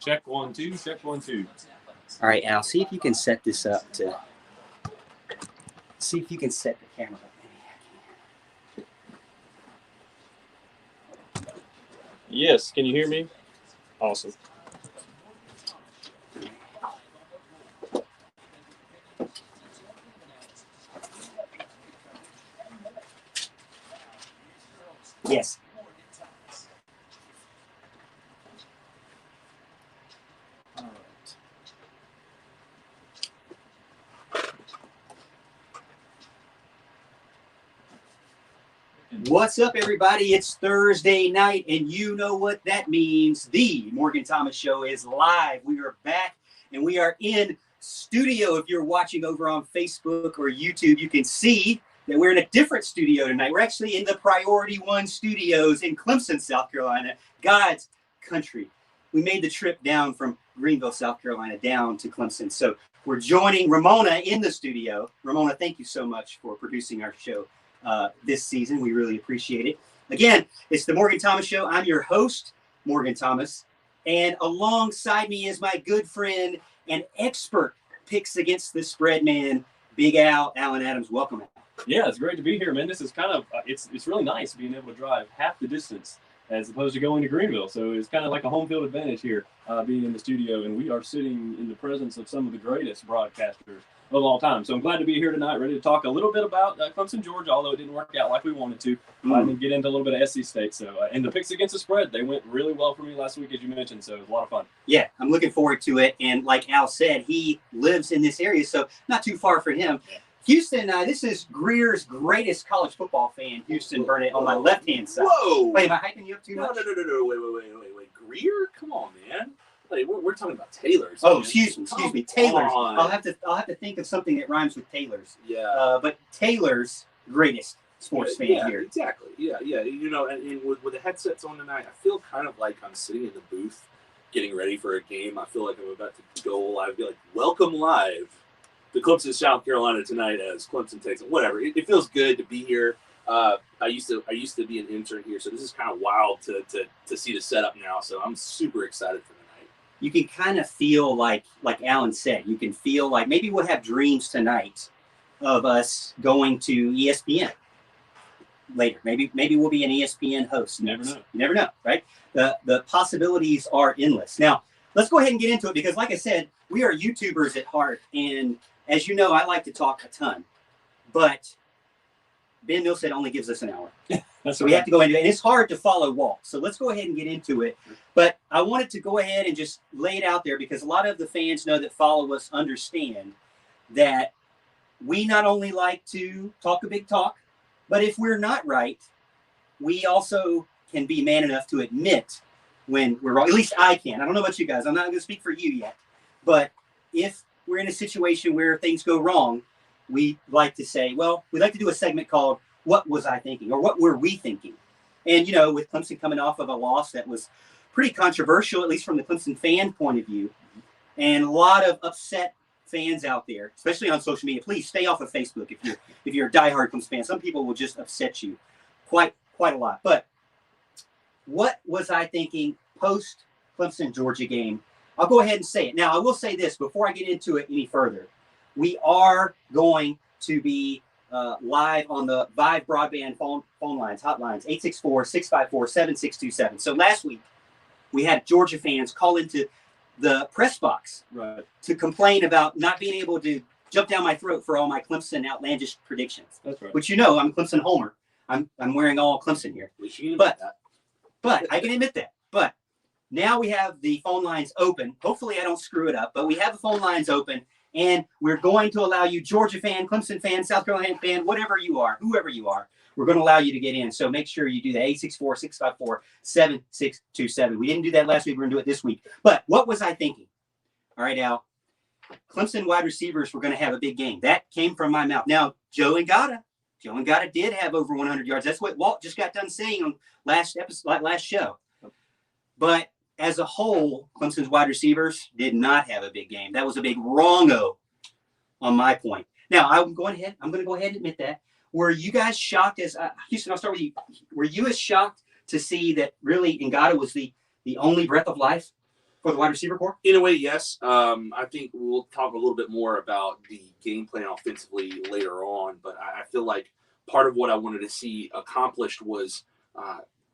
Check 1 2. Check 1 2. All right, Al. See if you can set this up to. See if you can set the camera up. Yes. Can you hear me? Awesome. Yes. What's up, everybody? It's Thursday night, and you know what that means. The Morgan Thomas Show is live. We are back, and we are in studio. If you're watching over on Facebook or YouTube, you can see that we're in a different studio tonight. We're actually in the Priority One Studios in Clemson, South Carolina, God's country. We made the trip down from Greenville, South Carolina, down to Clemson. So we're joining Ramona in the studio. Ramona, thank you so much for producing our show this season. We really appreciate it. Again, it's the Morgan Thomas Show. I'm your host, Morgan Thomas. And alongside me is my good friend and expert picks against the spread man, Big Al, Alan Adams. Welcome, Al. Yeah, it's great to be here, man. This is kind of, it's really nice being able to drive half the distance as opposed to going to Greenville. So it's kind of like a home field advantage here, being in the studio. And we are sitting in the presence of some of the greatest broadcasters of all time. So I'm glad to be here tonight, ready to talk a little bit about Clemson, Georgia, although it didn't work out like we wanted to. And then get into a little bit of SC State. So, and the picks against the spread, they went really well for me last week, as you mentioned. So it was a lot of fun. Yeah, I'm looking forward to it. And like Al said, he lives in this area, so not too far for him. Yeah. Houston, this is Greer's greatest college football fan, Houston Burnett, on my left-hand side. Whoa! Wait, am I hyping you up too much? No. Wait. Greer? Come on, man. Like, we're talking about Taylor's. Oh, excuse me. Taylor's. On. I'll have to think of something that rhymes with Taylor's. Yeah. But Taylor's greatest sports fan here. Exactly. Yeah. You know, and with the headsets on tonight, I feel kind of like I'm sitting in the booth getting ready for a game. I feel like I'm about to go live. Be like, welcome live to Clemson, South Carolina tonight as Clemson takes it. Whatever. It feels good to be here. I used to be an intern here, so this is kind of wild to see the setup now. So I'm super excited for the night. You can kind of feel like Alan said, you can feel like maybe we'll have dreams tonight of us going to ESPN later. Maybe we'll be an ESPN host. You never know, right? The possibilities are endless. Now, let's go ahead and get into it because, like I said, we are YouTubers at heart, and as you know, I like to talk a ton, but Ben Millsett only gives us an hour. So we have to go into it. And it's hard to follow Walt. So let's go ahead and get into it. But I wanted to go ahead and just lay it out there because a lot of the fans know that follow us understand that we not only like to talk a big talk, but if we're not right, we also can be man enough to admit when we're wrong. At least I can. I don't know about you guys. I'm not going to speak for you yet. But if we're in a situation where things go wrong, we like to say, well, we like to do a segment called What Was I Thinking? Or What Were We Thinking? And, you know, with Clemson coming off of a loss that was pretty controversial, at least from the Clemson fan point of view, and a lot of upset fans out there, especially on social media. Please stay off of Facebook if you're a diehard Clemson fan. Some people will just upset you quite a lot. But what was I thinking post Clemson Georgia game? I'll go ahead and say it. Now, I will say this before I get into it any further. We are going to be live on the Vive broadband phone lines, hotlines, 864-654-7627. So last week, we had Georgia fans call into the press box to complain about not being able to jump down my throat for all my Clemson outlandish predictions. That's right. Which, you know, I'm Clemson homer. I'm wearing all Clemson here. But I can admit that. But now we have the phone lines open. Hopefully I don't screw it up, but we have the phone lines open. And we're going to allow you, Georgia fan, Clemson fan, South Carolina fan, whatever you are, whoever you are, we're going to allow you to get in. So make sure you do that, 864-654-7627. We didn't do that last week. We're going to do it this week. But what was I thinking? All right, Al. Clemson wide receivers were going to have a big game. That came from my mouth. Now, Joe Ngata did have over 100 yards. That's what Walt just got done saying on last show. But as a whole, Clemson's wide receivers did not have a big game. That was a big wrong-o on my point. Now, I'm going to go ahead and admit that. Were you guys shocked as Houston, I'll start with you. Were you as shocked to see that really Ngata was the only breath of life? for the wide receiver core? In a way, yes. I think we'll talk a little bit more about the game plan offensively later on, but I feel like part of what I wanted to see accomplished was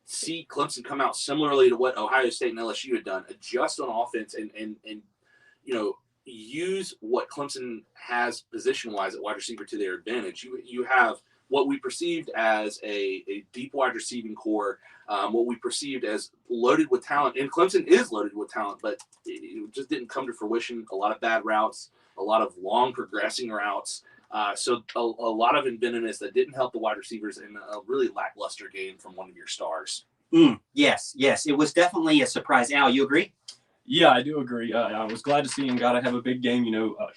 see Clemson come out similarly to what Ohio State and LSU had done, adjust on offense and use what Clemson has position-wise at wide receiver to their advantage. You have what we perceived as a deep wide receiving core, what we perceived as loaded with talent, and Clemson is loaded with talent, but it just didn't come to fruition. A lot of bad routes, a lot of long progressing routes. So a lot of inventiveness that didn't help the wide receivers, and a really lackluster game from one of your stars. Yes. It was definitely a surprise. Al, you agree? Yeah, I do agree. I was glad to see Ngata have a big game.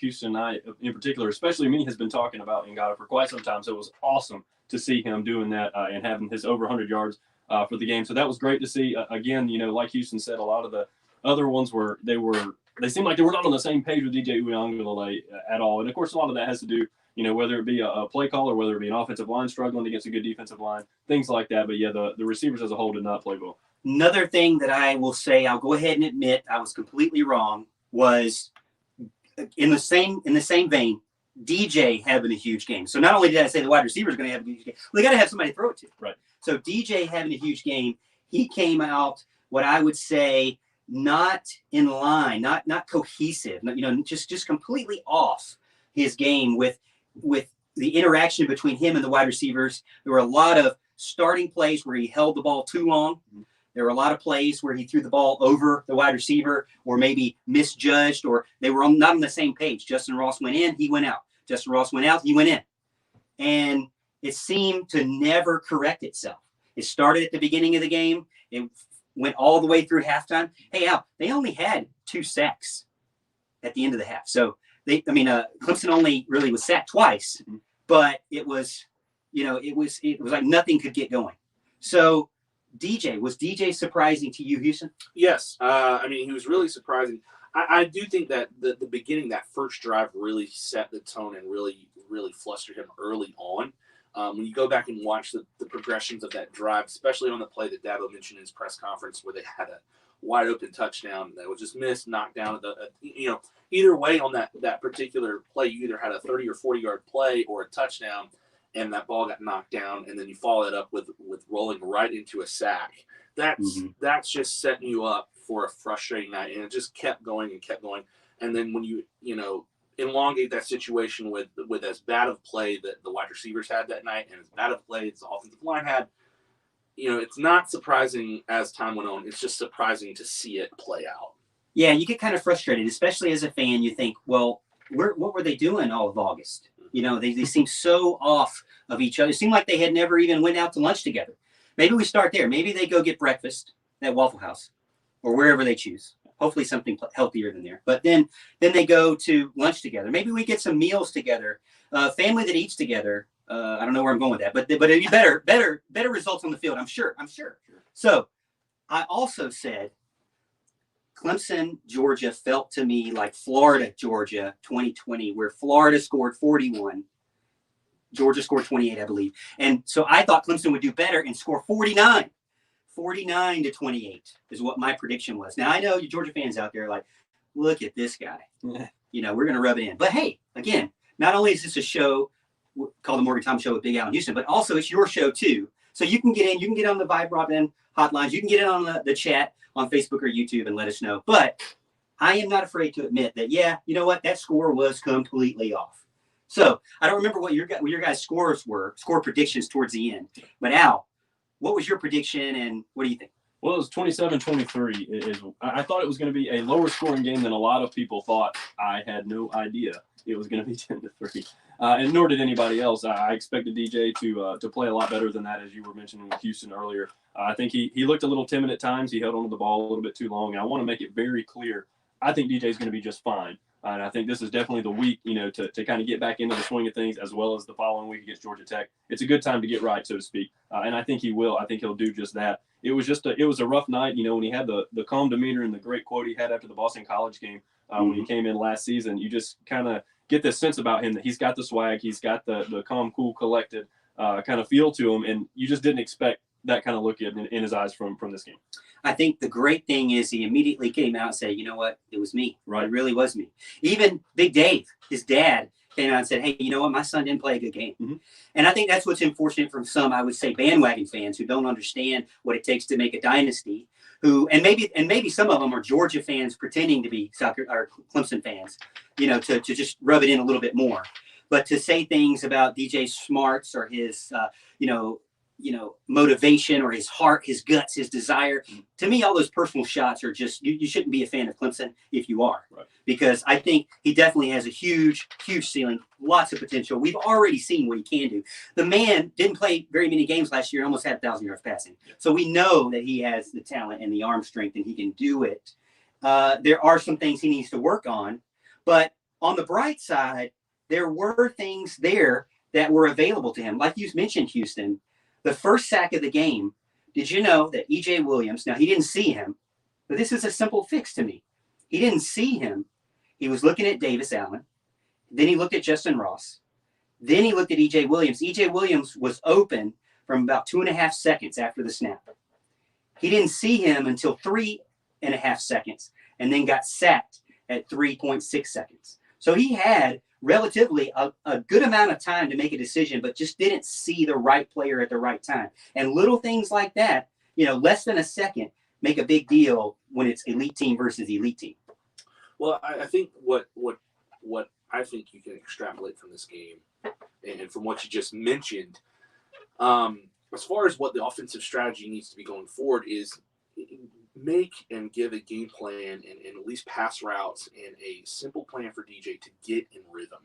Houston and I, in particular, especially me, has been talking about Ngata for quite some time. So it was awesome to see him doing that and having his over 100 yards for the game. So that was great to see. Again, like Houston said, a lot of the other ones they seemed like they were not on the same page with DJ Uiagalelei at all. And of course, a lot of that has to do, whether it be a play call or whether it be an offensive line struggling against a good defensive line, things like that. But yeah, the receivers as a whole did not play well. Another thing that I will say, I'll go ahead and admit I was completely wrong, was in the same vein, DJ having a huge game. So not only did I say the wide receiver is going to have a huge game, we got to have somebody to throw it to. Right. So DJ having a huge game, he came out what I would say not in line, not cohesive, just completely off his game with the interaction between him and the wide receivers. There were a lot of starting plays where he held the ball too long. Mm-hmm. There were a lot of plays where he threw the ball over the wide receiver or maybe misjudged, or they were not on the same page. Justin Ross went in, he went out. Justin Ross went out, he went in. And it seemed to never correct itself. It started at the beginning of the game. It went all the way through halftime. Hey, Al, they only had 2 sacks at the end of the half. So, Clemson only really was sacked twice, but it was like nothing could get going. So, was DJ surprising to you, Houston? Yes. He was really surprising. I do think that the beginning, that first drive really set the tone and really, really flustered him early on. When you go back and watch the progressions of that drive, especially on the play that Dabo mentioned in his press conference where they had a wide open touchdown that was just missed, knocked down. Either way on that particular play, you either had a 30 or 40 yard play or a touchdown, and that ball got knocked down, and then you follow it up with rolling right into a sack. That's just setting you up for a frustrating night, and it just kept going and kept going. And then when you elongate that situation with as bad of play that the wide receivers had that night, and as bad of play as the offensive line had, it's not surprising as time went on. It's just surprising to see it play out. Yeah, you get kind of frustrated, especially as a fan. You think, well, what were they doing all of August? They seem so off of each other. It seemed like they had never even went out to lunch together. Maybe we start there. Maybe they go get breakfast at Waffle House or wherever they choose. Hopefully something healthier than there. But then they go to lunch together. Maybe we get some meals together. Family that eats together. I don't know where I'm going with that, but it'd be better results on the field. I'm sure. So I also said Clemson, Georgia felt to me like Florida, Georgia 2020, where Florida scored 41. Georgia scored 28, I believe. And so I thought Clemson would do better and score 49. 49-28 is what my prediction was. Now, I know you Georgia fans out there are like, look at this guy. We're going to rub it in. But hey, again, not only is this a show called the Morgan Thomas Show with Big Al and Houston, but also it's your show too. So you can get in, you can get on the Vibe Broadband hotlines, you can get in on the chat on Facebook or YouTube and let us know. But I am not afraid to admit that, you know what, that score was completely off. So I don't remember what your guys' scores were, score predictions towards the end. But Al, what was your prediction and what do you think? Well, it was 27-23. I thought it was going to be a lower scoring game than a lot of people thought. I had no idea it was going to be 10-3. And nor did anybody else. I expected DJ to play a lot better than that, as you were mentioning with Houston earlier. I think he looked a little timid at times. He held onto the ball a little bit too long. And I want to make it very clear, I think DJ is going to be just fine. And I think this is definitely the week, to kind of get back into the swing of things, as well as the following week against Georgia Tech. It's a good time to get right, so to speak. And I think he will. I think he'll do just that. It was a rough night, when he had the calm demeanor and the great quote he had after the Boston College game when he came in last season. You just kind of get this sense about him that he's got the swag, he's got the calm, cool, collected kind of feel to him, and you just didn't expect that kind of look in his eyes from this game? I think the great thing is he immediately came out and said, you know what, it was me. Right. It really was me. Even Big Dave, his dad, came out and said, hey, you know what, my son didn't play a good game. Mm-hmm. And I think that's what's unfortunate from some, I would say, bandwagon fans who don't understand what it takes to make a dynasty, and maybe some of them are Georgia fans pretending to be Clemson fans, to just rub it in a little bit more. But to say things about DJ smarts or his, motivation or his heart, his guts, his desire, to me, all those personal shots are just, you shouldn't be a fan of Clemson if you are. Right. Because I think he definitely has a huge, huge ceiling, lots of potential. We've already seen what he can do. The man didn't play very many games last year, almost had 1,000 yards passing. Yeah. So we know that he has the talent and the arm strength and he can do it. There are some things he needs to work on, but on the bright side, there were things there that were available to him. Like you mentioned, Houston, the first sack of the game, did you know that E.J. Williams, now he didn't see him, but this is a simple fix to me. He didn't see him. He was looking at Davis Allen. Then he looked at Justin Ross. Then he looked at E.J. Williams. E.J. Williams was open from about 2.5 seconds after the snap. He didn't see him until 3.5 seconds and then got sacked at 3.6 seconds. So he had relatively a good amount of time to make a decision, but just didn't see the right player at the right time. And little things like that, less than a second, make a big deal when it's elite team versus elite team. Well, I think what I think you can extrapolate from this game and from what you just mentioned, as far as what the offensive strategy needs to be going forward is make and give a game plan and at least pass routes and a simple plan for DJ to get in rhythm.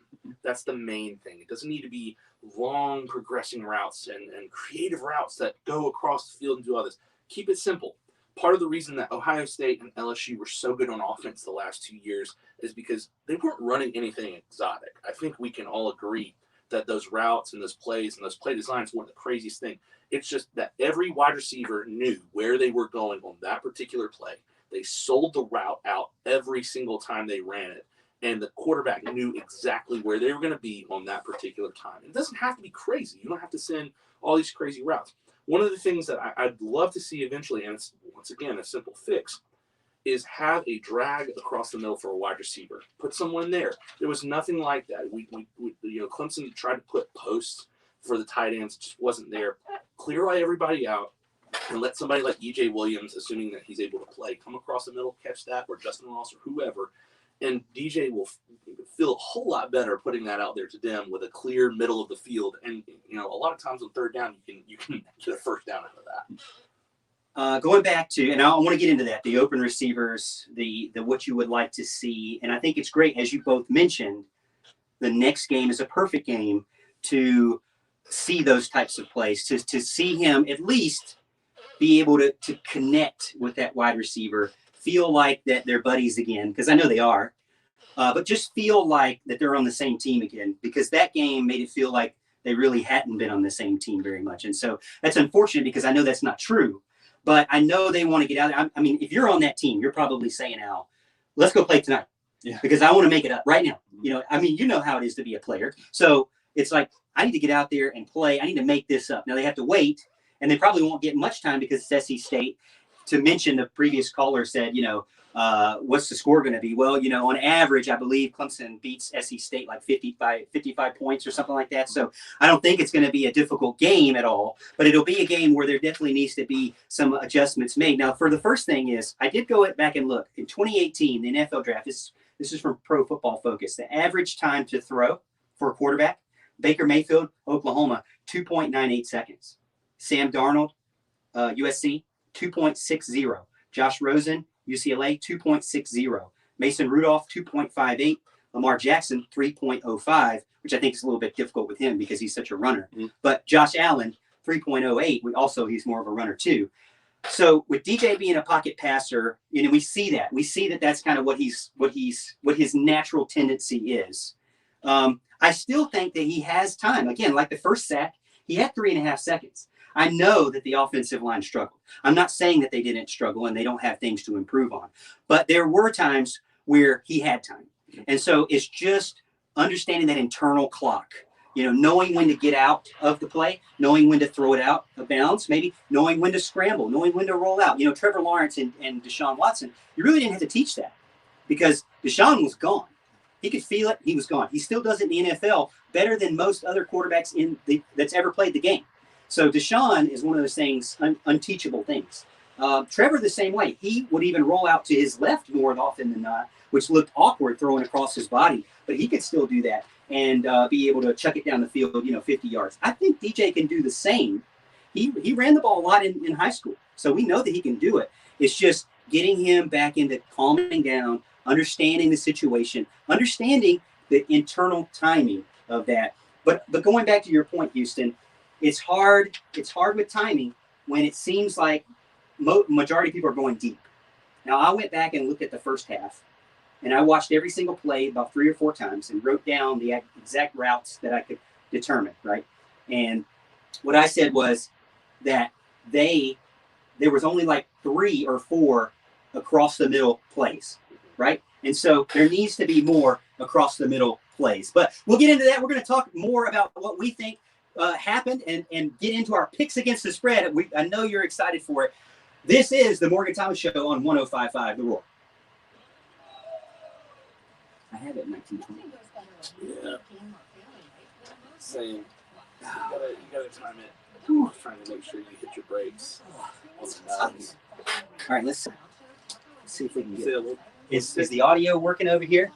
That's the main thing. It doesn't need to be long progressing routes and creative routes that go across the field and do all this. Keep it simple. Part of the reason that Ohio State and LSU were so good on offense the last 2 years is because they weren't running anything exotic. I think we can all agree that those routes and those plays and those play designs weren't the craziest thing. It's just that every wide receiver knew where they were going on that particular play. They sold the route out every single time they ran it, and the quarterback knew exactly where they were going to be on that particular time. It doesn't have to be crazy. You don't have to send all these crazy routes. One of the things that I'd love to see eventually, and it's, once again, a simple fix, is have a drag across the middle for a wide receiver. Put someone there. There was nothing like that. We Clemson tried to put posts for the tight ends. It just wasn't there. Clear everybody out and let somebody like E.J. Williams, assuming that he's able to play, come across the middle, catch that, or Justin Ross or whoever, and DJ will feel a whole lot better putting that out there to them with a clear middle of the field. And a lot of times on third down, you can get a first down out of that. Going back to, and I want to get into that, the open receivers, the what you would like to see. And I think it's great, as you both mentioned, the next game is a perfect game to see those types of plays, to see him at least be able to connect with that wide receiver, feel like that they're buddies again, because I know they are, but just feel like that they're on the same team again, because that game made it feel like they really hadn't been on the same team very much. And so that's unfortunate because I know that's not true, but I know they want to get out there. I mean, if you're on that team, you're probably saying, Al, let's go play tonight. Yeah. Because I want to make it up right now. You know how it is to be a player. So it's like, I need to get out there and play. I need to make this up. Now they have to wait, and they probably won't get much time because it's SC State. To mention, the previous caller said, what's the score going to be? Well, on average, I believe Clemson beats SC State like 55 points or something like that. So I don't think it's going to be a difficult game at all, but it'll be a game where there definitely needs to be some adjustments made. Now, for the first thing is, I did go back and look. In 2018, the NFL draft, this is from Pro Football Focus, the average time to throw for a quarterback, Baker Mayfield, Oklahoma, 2.98 seconds. Sam Darnold, USC, 2.60. Josh Rosen, UCLA, 2.60. Mason Rudolph, 2.58. Lamar Jackson, 3.05, which I think is a little bit difficult with him because he's such a runner. Mm-hmm. But Josh Allen, 3.08. He's more of a runner too. So with DJ being a pocket passer, we see that. We see that that's kind of what his natural tendency is. I still think that he has time. Again, like the first sack, he had 3.5 seconds. I know that the offensive line struggled. I'm not saying that they didn't struggle and they don't have things to improve on, but there were times where he had time. And so it's just understanding that internal clock. knowing when to get out of the play, knowing when to throw it out of bounds, maybe knowing when to scramble, knowing when to roll out. Trevor Lawrence and Deshaun Watson, you really didn't have to teach that because Deshaun was gone. He could feel it. He was gone. He still does it in the NFL better than most other quarterbacks that's ever played the game. So Deshaun is one of those things, unteachable things. Trevor the same way. He would even roll out to his left more often than not, which looked awkward throwing across his body, but he could still do that and be able to chuck it down the field, 50 yards. I think DJ can do the same. He ran the ball a lot in high school, so we know that he can do it. It's just getting him back into calming down, understanding the situation, understanding the internal timing of that. But going back to your point, Houston, it's hard. It's hard with timing when it seems like majority of people are going deep. Now, I went back and looked at the first half, and I watched every single play about 3 or 4 times and wrote down the exact routes that I could determine, right? And what I said was that there was only like 3 or 4 across the middle plays, right? And so there needs to be more across the middle plays. But we'll get into that. We're going to talk more about what we think happened and get into our picks against the spread. I know you're excited for it. This is the Morgan Thomas Show on 105.5 The Roar. I have it in 1920. Yeah. Same. You gotta time it. I'm trying to make sure you hit your brakes. All right, let's see if we can get it. Is the audio working over here?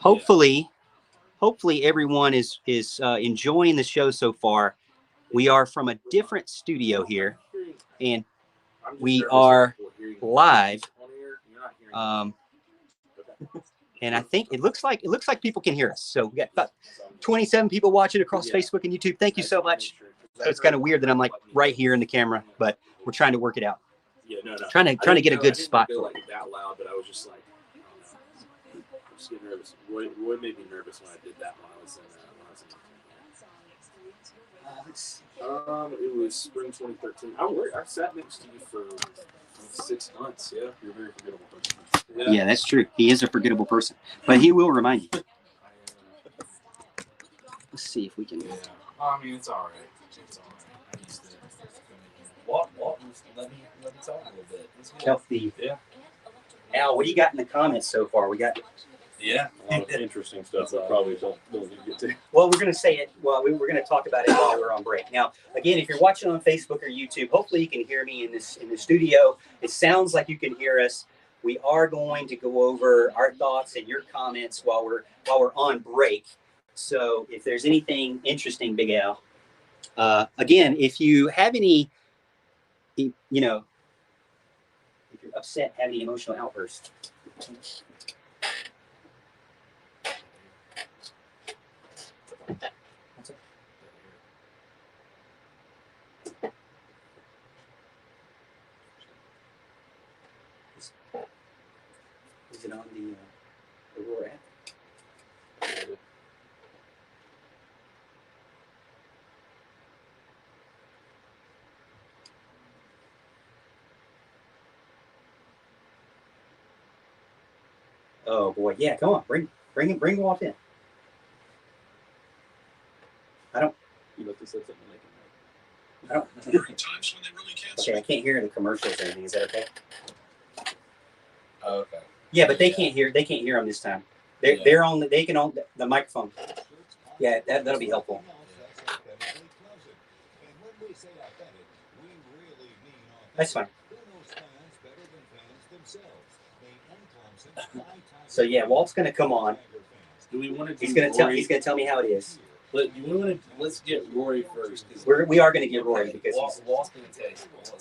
Hopefully everyone is enjoying the show so far. We are from a different studio here, and we are live. And I think it looks like people can hear us. So we got about 27 people watching across Facebook and YouTube. Thank you so much. So it's kind of weird that I'm like right here in the camera, but we're trying to work it out. Yeah, no. Trying to get a good spot. Go like that loud, but I was just like, I'm just getting nervous. Roy made me nervous when I did that when I was in. It was spring 2013. I sat next to you for 6 months. Yeah, you're a very forgettable person. Yeah, that's true. He is a forgettable person, but he will remind you. Let's see if we can. Yeah. I mean, it's all right. It's all right. I used to Walt let me talk a little bit. Healthy. Yeah. Al, what do you got in the comments so far? We got. Yeah, a lot of interesting stuff that probably don't need to get to. Well, we're going to say it. Well, we're going to talk about it while we're on break. Now, again, if you're watching on Facebook or YouTube, hopefully you can hear me in the studio. It sounds like you can hear us. We are going to go over our thoughts and your comments while we're on break. So, if there's anything interesting, Big Al, again, if you have any, if you're upset, have any emotional outbursts. Is it on the Roar app? Oh boy, yeah, come on, bring Walt in. You must have said something like I don't. During times when they really can't Okay, I can't hear the commercials or anything. Is that okay? Oh, okay. Yeah, but they can't hear. They can't hear them this time. They're on. They can on the microphone. Yeah, that'll be helpful. That's fine. So yeah, Walt's gonna come on. Do we want to? He's gonna tell me how it is. But let's get Rory first. We are gonna get Rory because Walt's gonna tell you.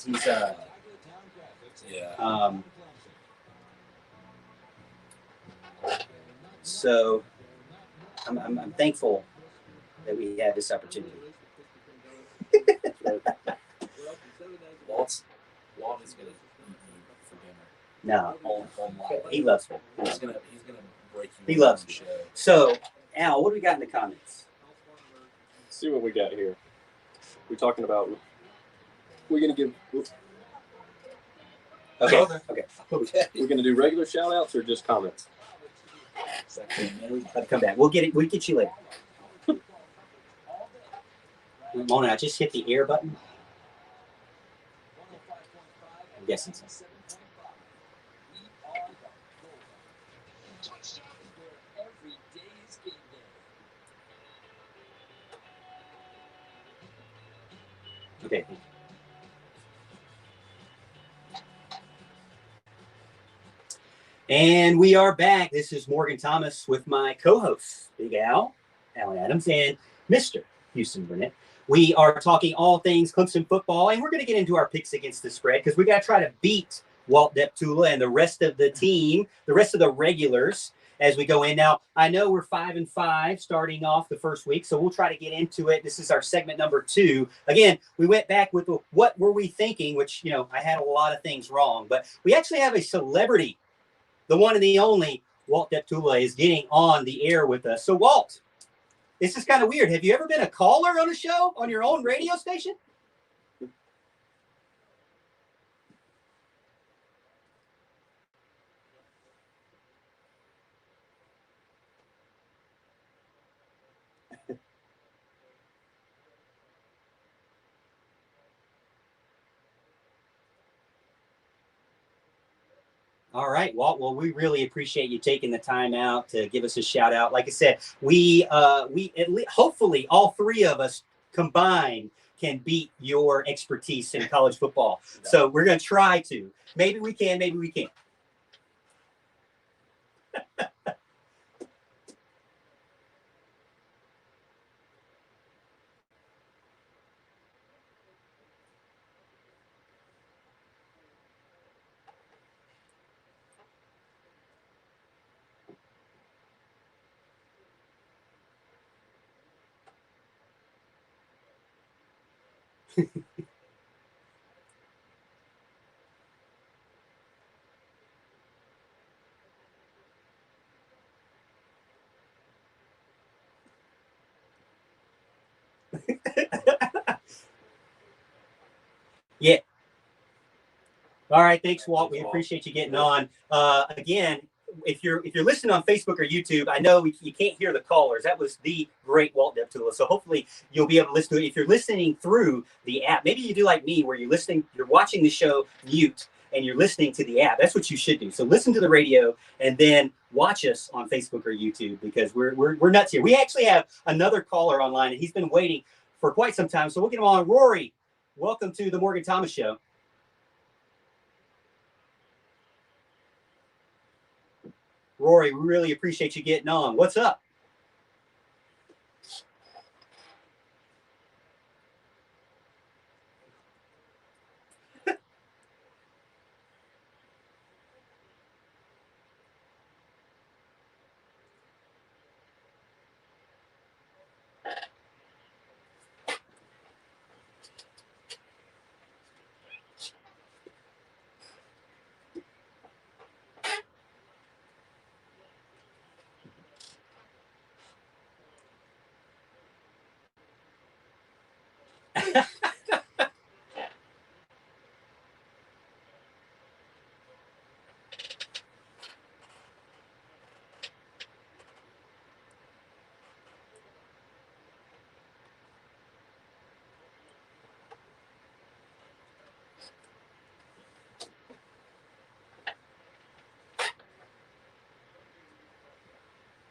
He's yeah. So I'm thankful that we had this opportunity. Walt is gonna for dinner. No, On he loves me. He's gonna break you. He loves the me. show. So Al, what do we got in the comments? Let's see what we got here. We're talking about. We're gonna give. Okay. We're gonna do regular shout outs or just comments? I'll come back. We'll get you later. Mona, I just hit the air button. I'm guessing so. Okay. And we are back. This is Morgan Thomas with my co-hosts, Big Al, Alan Adams, and Mr. Houston Burnett. We are talking all things Clemson football, and we're going to get into our picks against the spread because we got to try to beat Walt Deptula and the rest of the team, the rest of the regulars as we go in. Now, I know we're 5-5 starting off the first week, so we'll try to get into it. This is our segment number 2. Again, we went back with the, what were we thinking, which, you know, I had a lot of things wrong, but we actually have a celebrity. The one and the only Walt Deptula is getting on the air with us. So, Walt, this is kind of weird. Have you ever been a caller on a show on your own radio station? All right, Walt. Well, we really appreciate you taking the time out to give us a shout out. Like I said, we hopefully all three of us combined can beat your expertise in college football. So we're going to try to. Maybe we can, maybe we can't. Yeah. All right. Thanks, Walt. We appreciate you getting on. Again, if you're listening on Facebook or YouTube, I know you can't hear the callers. That was the great Walt Deptula. So hopefully you'll be able to listen to it. If you're listening through the app, maybe you do like me, where you're watching the show mute and you're listening to the app. That's what you should do. So listen to the radio and then watch us on Facebook or YouTube, because we're nuts here. We actually have another caller online, and he's been waiting for quite some time. So we'll get him on. Rory, welcome to the Morgan Thomas Show. Rory, we really appreciate you getting on. What's up?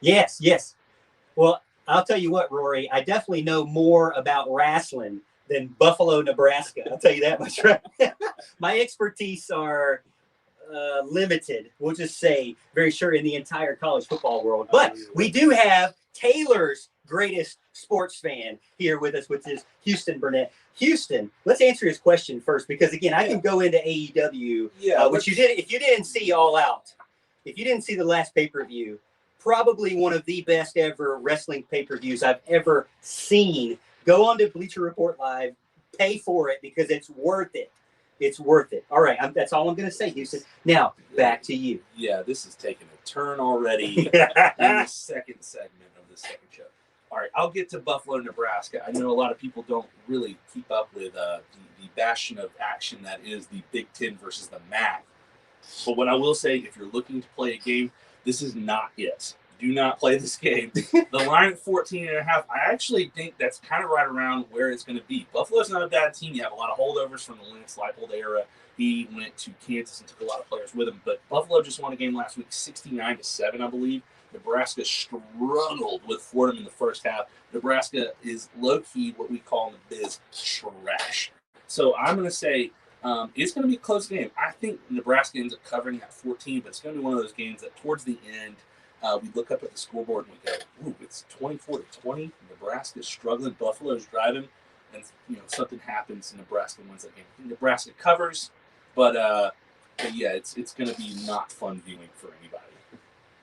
Yes. Well, I'll tell you what, Rory, I definitely know more about wrestling than Buffalo, Nebraska. I'll tell you that much. Right? My expertise are limited, we'll just say, very sure, in the entire college football world. But we do have Taylor's greatest sports fan here with us, which is Houston Burnett. Houston, let's answer his question first, because again, I can go into AEW, which you did. If you didn't see All Out, if you didn't see the last pay-per-view, probably one of the best ever wrestling pay-per-views I've ever seen. Go on to Bleacher Report Live, pay for it, because it's worth it. It's worth it. All right, that's all I'm going to say, Houston. Now, back to you. Yeah, this is taking a turn already in the second segment of the second show. All right, I'll get to Buffalo, Nebraska. I know a lot of people don't really keep up with the bastion of action that is the Big Ten versus the MAC. But what I will say, if you're looking to play a game, this is not it. Do not play this game. The line at 14.5, I actually think that's kind of right around where it's going to be. Buffalo's not a bad team. You have a lot of holdovers from the Lance Leipold era. He went to Kansas and took a lot of players with him. But Buffalo just won a game last week, 69-7, I believe. Nebraska struggled with Fordham in the first half. Nebraska is low-key what we call in the biz trash. So I'm going to say it's going to be a close game. I think Nebraska ends up covering at 14, but it's going to be one of those games that towards the end, we look up at the scoreboard and we go, ooh, it's 24-20. Nebraska's struggling. Buffalo's driving. And, something happens and Nebraska wins that game. I think Nebraska covers, but yeah, it's going to be not fun viewing for anybody.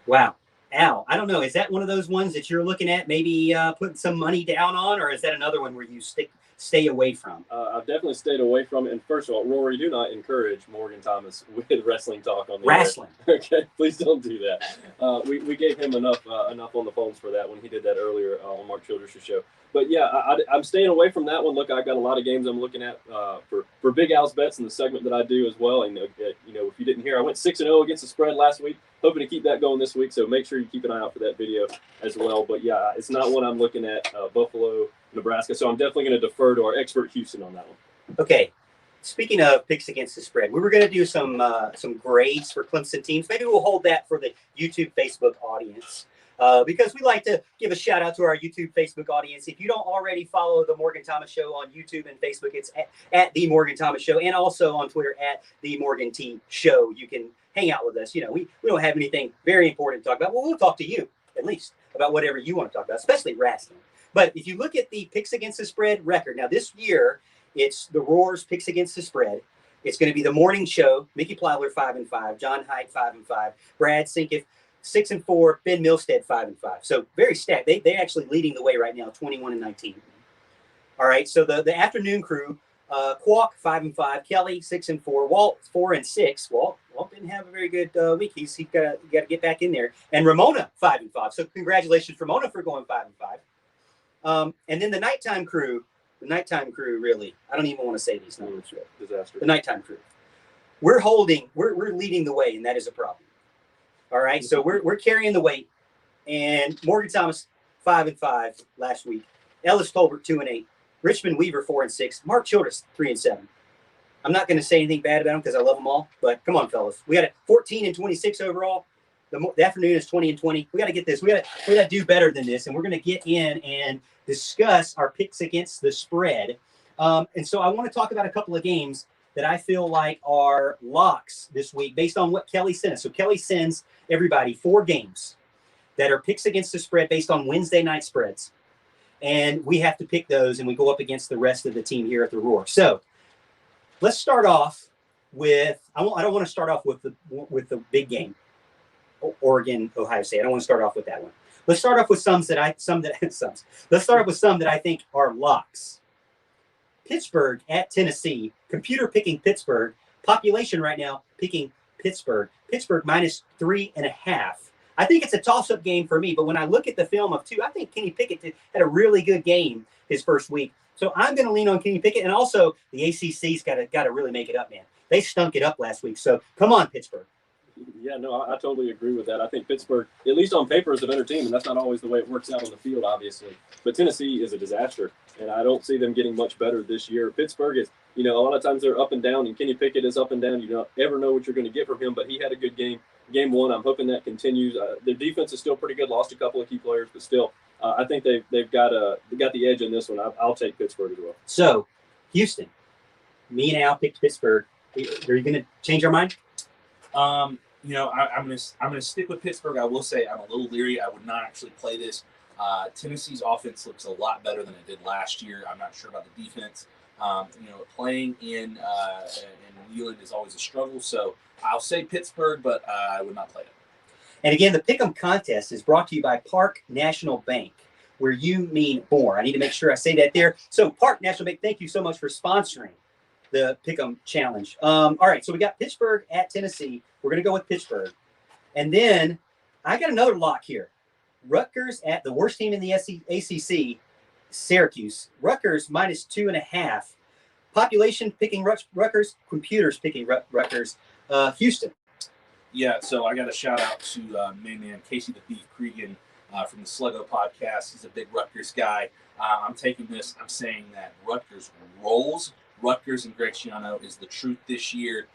Wow. Al, I don't know. Is that one of those ones that you're looking at maybe putting some money down on, or is that another one where you stay away from? I've definitely stayed away from it. And first of all, Rory, do not encourage Morgan Thomas with wrestling talk on the wrestling. Air. Okay, please don't do that. We gave him enough on the phones for that when he did that earlier on Mark Childress' show. But yeah, I'm staying away from that one. Look, I've got a lot of games I'm looking at for Big Al's bets in the segment that I do as well. And if you didn't hear, I went 6-0 against the spread last week. Hoping to keep that going this week, so make sure you keep an eye out for that video as well. But yeah, it's not one I'm looking at, Buffalo, Nebraska. So I'm definitely going to defer to our expert Houston on that one. Okay. Speaking of picks against the spread, we were going to do some grades for Clemson teams. Maybe we'll hold that for the YouTube, Facebook audience. Because we like to give a shout out to our YouTube, Facebook audience. If you don't already follow the Morgan Thomas Show on YouTube and Facebook, it's at the Morgan Thomas Show, and also on Twitter at the Morgan T Show. You can hang out with us. We don't have anything very important to talk about. Well, we'll talk to you at least about whatever you want to talk about, especially wrestling. But if you look at the picks against the spread record, now this year it's the Roar's picks against the spread. It's going to be the morning show. Mickey Plyler 5-5, John Haidt 5-5, Brad Sinkiff 6-4, Ben Milstead 5-5. So very stacked. They actually leading the way right now, 21-19. All right. So the afternoon crew, Kwok 5-5, Kelly 6-4, Walt 4-6. Walt didn't have a very good week. He's got to get back in there. And Ramona 5-5. So congratulations, Ramona, for going 5-5. And then the nighttime crew. Really, I don't even want to say these numbers. Disaster. The nighttime crew. We're leading the way, and that is a problem. All right, so we're carrying the weight, and Morgan Thomas 5-5 last week. Ellis Tolbert 2-8, Richmond Weaver 4-6, Mark Childress 3-7. I'm not going to say anything bad about them because I love them all, but come on, fellas, we got a 14-26 overall. The afternoon is 20-20. We got to get this. We got to do better than this, and we're going to get in and discuss our picks against the spread. And so I want to talk about a couple of games that I feel like are locks this week based on what Kelly sent us. So Kelly sends everybody 4 games that are picks against the spread based on Wednesday night spreads. And we have to pick those, and we go up against the rest of the team here at the Roar. So let's start off with, I don't want to start off with the big game, Oregon, Ohio State. I don't want to start off with that one. Let's start off with some that I think are locks. Pittsburgh at Tennessee. Computer picking Pittsburgh. Population right now picking Pittsburgh. Pittsburgh -3.5. I think it's a toss-up game for me, but when I look at the film of 2, I think Kenny Pickett had a really good game his first week. So I'm going to lean on Kenny Pickett, and also the ACC's got to really make it up, man. They stunk it up last week, so come on, Pittsburgh. Yeah, no, I totally agree with that. I think Pittsburgh, at least on paper, is a better team, and that's not always the way it works out on the field, obviously. But Tennessee is a disaster, and I don't see them getting much better this year. Pittsburgh is, a lot of times they're up and down, and Kenny Pickett is up and down. You don't ever know what you're going to get from him, but he had a good game. Game 1, I'm hoping that continues. Their defense is still pretty good. Lost a couple of key players, but still, I think they've got the edge in this one. I'll take Pittsburgh as well. So, Houston, me and Al picked Pittsburgh. Are you going to change our mind? I'm gonna stick with Pittsburgh. I will say I'm a little leery. I would not actually play this. Tennessee's offense looks a lot better than it did last year. I'm not sure about the defense. Playing in Neyland is always a struggle. So I'll say Pittsburgh, but I would not play it. And again, the Pick'em contest is brought to you by Park National Bank, where you mean more. I need to make sure I say that there. So Park National Bank, thank you so much for sponsoring the Pick'em Challenge. All right, so we got Pittsburgh at Tennessee. We're going to go with Pittsburgh. And then I got another lock here. Rutgers at the worst team in the ACC, Syracuse. Rutgers -2.5. Population picking Rutgers. Computers picking Rutgers. Houston. Yeah, so I got a shout out to main man Casey the Beef Cregan from the Sluggo podcast. He's a big Rutgers guy. I'm taking this. I'm saying that Rutgers rolls. Rutgers and Greg Schiano is the truth this year.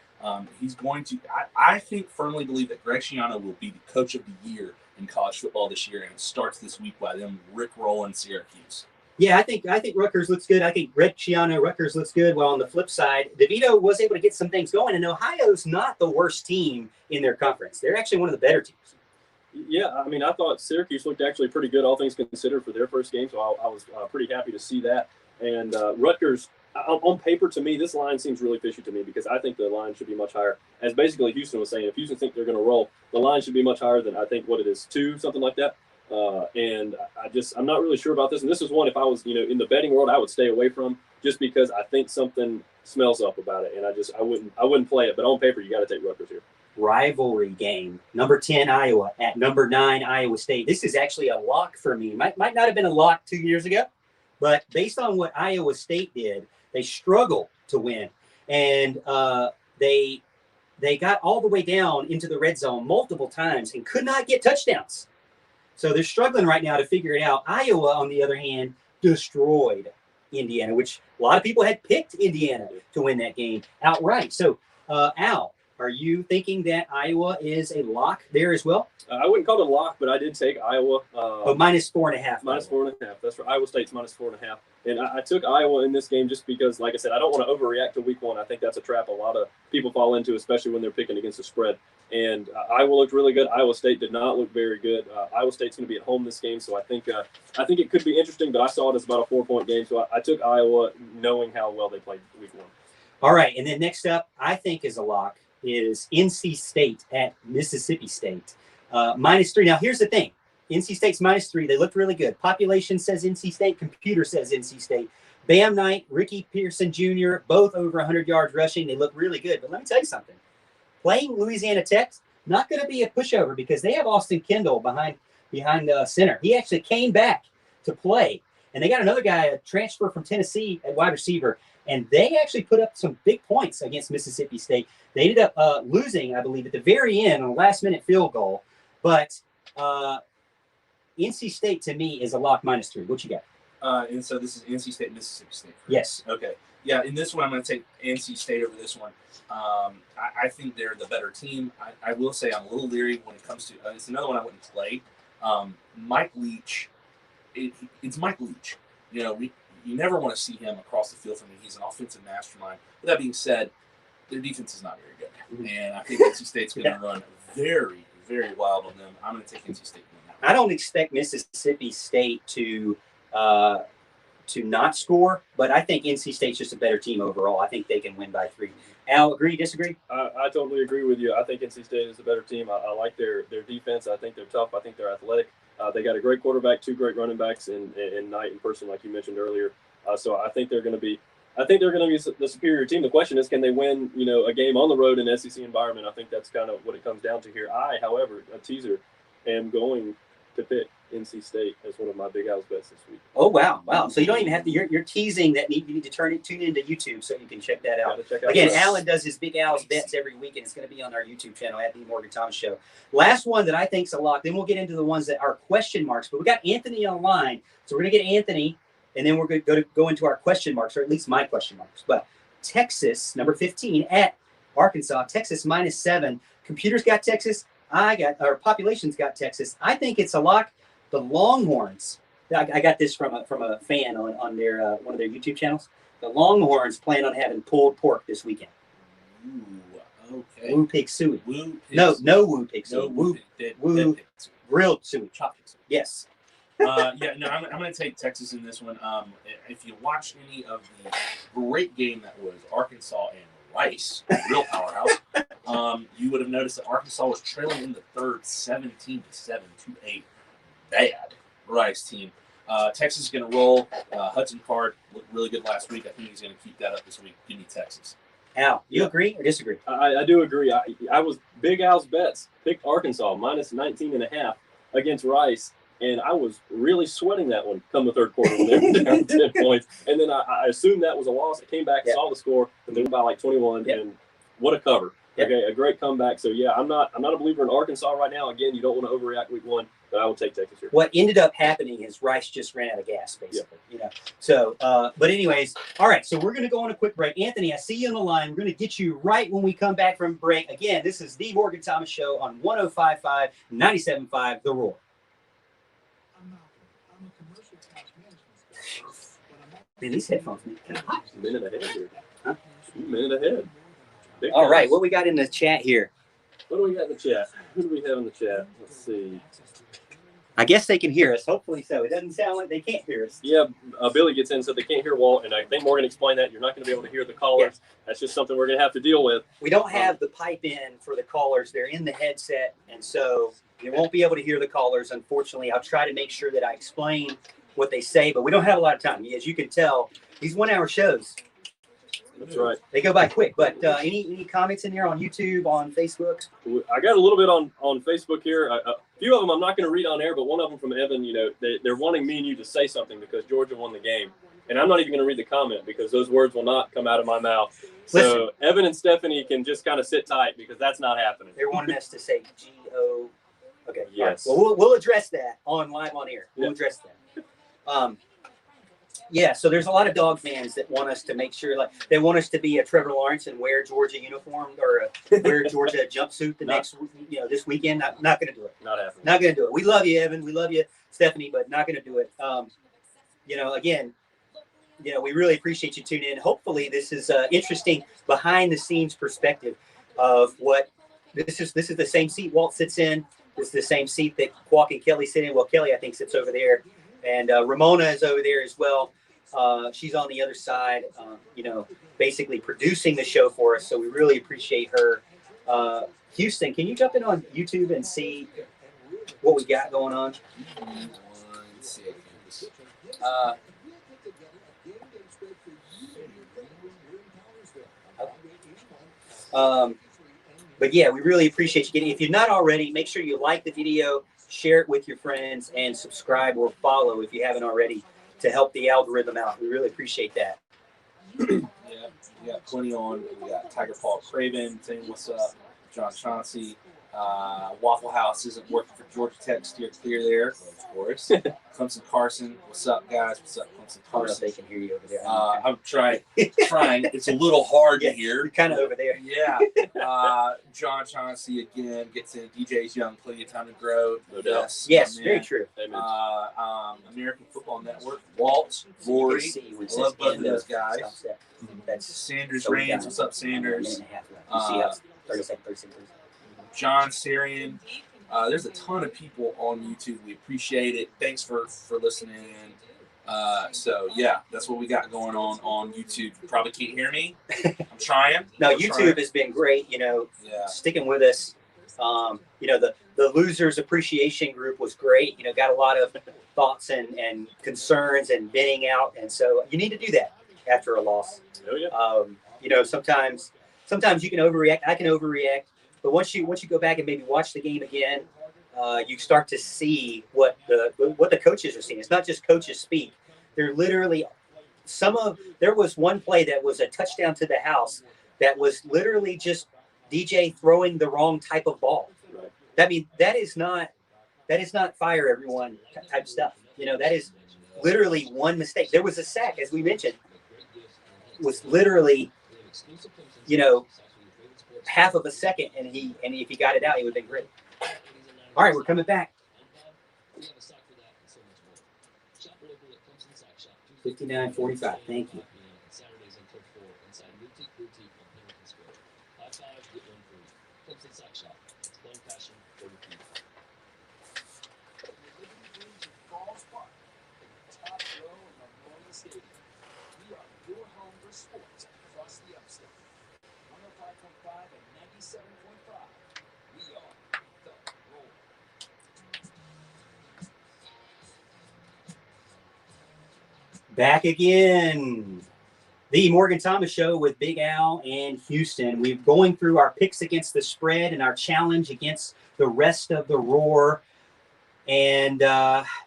He's going to. I think firmly believe that Greg Schiano will be the coach of the year in college football this year, and it starts this week by them rickrolling Syracuse. Yeah, I think Rutgers looks good. I think Greg Schiano, Rutgers looks good. Well, on the flip side, DeVito was able to get some things going, and Ohio's not the worst team in their conference. They're actually one of the better teams. Yeah, I mean, I thought Syracuse looked actually pretty good, all things considered, for their first game, so I was pretty happy to see that. And Rutgers, on paper, to me, this line seems really fishy to me because I think the line should be much higher. As basically Houston was saying, if Houston think they're going to roll, the line should be much higher than I think what it is, 2, something like that. And I'm not really sure about this. And this is one, if I was, in the betting world, I would stay away from, just because I think something smells up about it. And I wouldn't play it. But on paper, you got to take Rutgers here. Rivalry game. Number 10, Iowa at number 9, Iowa State. This is actually a lock for me. Might not have been a lock 2 years ago, but based on what Iowa State did, they struggled to win. And they got all the way down into the red zone multiple times and could not get touchdowns. So they're struggling right now to figure it out. Iowa, on the other hand, destroyed Indiana, which a lot of people had picked Indiana to win that game outright. So, Al, are you thinking that Iowa is a lock there as well? I wouldn't call it a lock, but I did take Iowa. Minus 4.5. Minus 4.5. That's right. Iowa State's minus 4.5. And I took Iowa in this game just because, like I said, I don't want to overreact to week 1. I think that's a trap a lot of people fall into, especially when they're picking against the spread. And Iowa looked really good. Iowa State did not look very good. Iowa State's going to be at home this game, so I think it could be interesting. But I saw it as about a 4-point game, so I took Iowa, knowing how well they played week 1. All right, and then next up, I think is a lock, is NC State at Mississippi State. Minus 3. Now, here's the thing. NC State's minus 3. They looked really good. Population says NC State. Computer says NC State. Bam Knight, Ricky Pearson Jr., both over 100 yards rushing. They look really good. But let me tell you something. Playing Louisiana Tech, not going to be a pushover because they have Austin Kendall behind the center. He actually came back to play. And they got another guy, a transfer from Tennessee at wide receiver. And they actually put up some big points against Mississippi State. They ended up losing, I believe, at the very end on a last-minute field goal. But NC State, to me, is a lock minus 3. What you got? And so this is NC State, Mississippi State. Correct? Yes. Okay. Yeah, in this one, I'm going to take NC State over this one. I think they're the better team. I will say I'm a little leery when it comes to it's another one I wouldn't play. Mike Leach, it's Mike Leach. You never want to see him across the field from me. He's an offensive mastermind. With that being said, their defense is not very good. Mm-hmm. And I think NC State's going to run very, very wild on them. I'm going to take NC State. I don't expect Mississippi State to not score, but I think NC State's just a better team overall. I think they can win by 3. Al, agree, disagree? I totally agree with you. I think NC State is a better team. I like their defense. I think they're tough. I think they're athletic. They got a great quarterback, 2 great running backs in Knight and Person, like you mentioned earlier. So I think they're going to be the superior team. The question is, can they win, a game on the road in an SEC environment? I think that's kind of what it comes down to here. I, however, a teaser, am going to pick NC State as one of my Big Al's bets this week. Oh, wow. So you don't even have to, you're teasing that you need to tune into YouTube so you can check that out. Again, Alan does his Big Al's bets every week, and it's going to be on our YouTube channel at The Morgan Thomas Show. Last one that I think's a lock, then we'll get into the ones that are question marks, but we got Anthony online, so we're going to get Anthony, and then we're going to go into our question marks, or at least my question marks. But Texas, number 15, at Arkansas. Texas minus 7. Computers got Texas. Population's got Texas. I think it's a lock. The Longhorns. I got this from a fan on their one of their YouTube channels. The Longhorns plan on having pulled pork this weekend. Ooh, okay. Woo pig suey. No woo pig suey. Woo grilled suey. Chopped suey. Yes. I'm going to take Texas in this one. If you watch any of the great game that was Arkansas and Rice, real powerhouse, you would have noticed that Arkansas was trailing in the third 17-7 to a bad Rice team. Texas is going to roll. Hudson Card looked really good last week. I think he's going to keep that up this week. Give me Texas. Al, you agree or disagree? I do agree. I was Big Al's bets. Picked Arkansas minus 19.5 against Rice. And I was really sweating that one come the third quarter when they were down 10 points. And then I assumed that was a loss. I came back, saw the score, and they were by like 21. And what a cover. Yep. Okay, a great comeback. So yeah, I'm not a believer in Arkansas right now. Again, you don't want to overreact week 1, but I will take Texas here. What ended up happening is Rice just ran out of gas, basically. You know. So, but anyways, all right. So we're going to go on a quick break. Anthony, I see you on the line. We're going to get you right when we come back from break. Again, this is the Morgan Thomas Show on 105.5, 97.5, The Roar. Man, these headphones make it hot. A minute ahead here. Huh? A minute ahead. Big All right, guys. what we got in the chat here? What do we got in the chat? Who do we have in the chat? Let's see. I guess they can hear us. Hopefully so. It doesn't sound like they can't hear us. Yeah, Billy gets in and said they can't hear Walt, and I think Morgan explained that. You're not going to be able to hear the callers. Yeah. That's just something we're going to have to deal with. We don't have the pipe in for the callers. They're in the headset, and so you won't be able to hear the callers, unfortunately. I'll try to make sure that I explain what they say, but we don't have a lot of time. As you can tell, these 1-hour shows, That's right. they go by quick. But any comments in here on YouTube, on Facebook? I got a little bit on Facebook here. A few of them I'm not going to read on air, but one of them from Evan, you know, they're wanting me and you to say something because Georgia won the game. And I'm not even going to read the comment because those words will not come out of my mouth. So Listen. Evan and Stephanie can just kind of sit tight because that's not happening. They're wanting us to say G-O. Okay. Yes. All right. Well, we'll address that live on air. We'll address that. Yeah, so there's a lot of dog fans that want us to make sure, like, they want us to be a Trevor Lawrence and wear Georgia uniform or wear Georgia jumpsuit this weekend. Not going to do it. Not happening. Not going to do it. We love you, Evan. We love you, Stephanie, but not going to do it. Again, we really appreciate you tuning in. Hopefully, this is interesting behind-the-scenes perspective of what this is. This is the same seat Walt sits in. This is the same seat that Kwok and Kelly sit in. Well, Kelly, I think, sits over there. And Ramona is over there as well. She's on the other side, basically producing the show for us. So we really appreciate her. Houston, can you jump in on YouTube and see what we got going on? 1 second. But yeah, we really appreciate you getting. If you're not already, make sure you like the video, share it with your friends, and subscribe or follow if you haven't already to help the algorithm out. We really appreciate that. Yeah, we got plenty on. We got Tiger Paul Craven saying what's up. John Chauncey. Waffle House isn't working for Georgia Tech. Steer clear there, of course. Clemson Carson, what's up, guys? What's up, Clemson I don't know if Carson? they can hear you over there. I'm trying. It's a little hard Yeah, to hear. You're kind of over there. Yeah. John Chauncey again gets in. DJ's young, plenty of time to grow. No doubt. Yes, my very man. true. Amen. American Football Network. Walt, Rory, You can see where it I love says both of end those guys. Stops that. That's Sanders so we Reigns, got what's up, a minute Sanders? and a half left. You see how it's 30 seconds. John Sarian. There's a ton of people on YouTube. We appreciate it. Thanks for listening. So yeah, that's what we got going on YouTube. You probably can't hear me. I'm trying. No, I'm YouTube trying. has been great. Yeah. Sticking with us. The losers appreciation group was great. Got a lot of thoughts and concerns and venting out, and so you need to do that after a loss. Oh yeah. Sometimes you can overreact. I can overreact, but once you go back and maybe watch the game again, you start to see what the coaches are seeing. It's not just coaches speak. They're literally there was one play that was a touchdown to the house that was literally just DJ throwing the wrong type of ball. Right. I mean, that is not fire everyone type stuff. That is literally one mistake. There was a sack, as we mentioned, was literally, half of a second, and if he got it out, he would have been great. All right, we're coming back. 59:45. Thank you. Back again. The Morgan Thomas Show with Big Al and Houston. We're going through our picks against the spread and our challenge against the rest of the Roar. And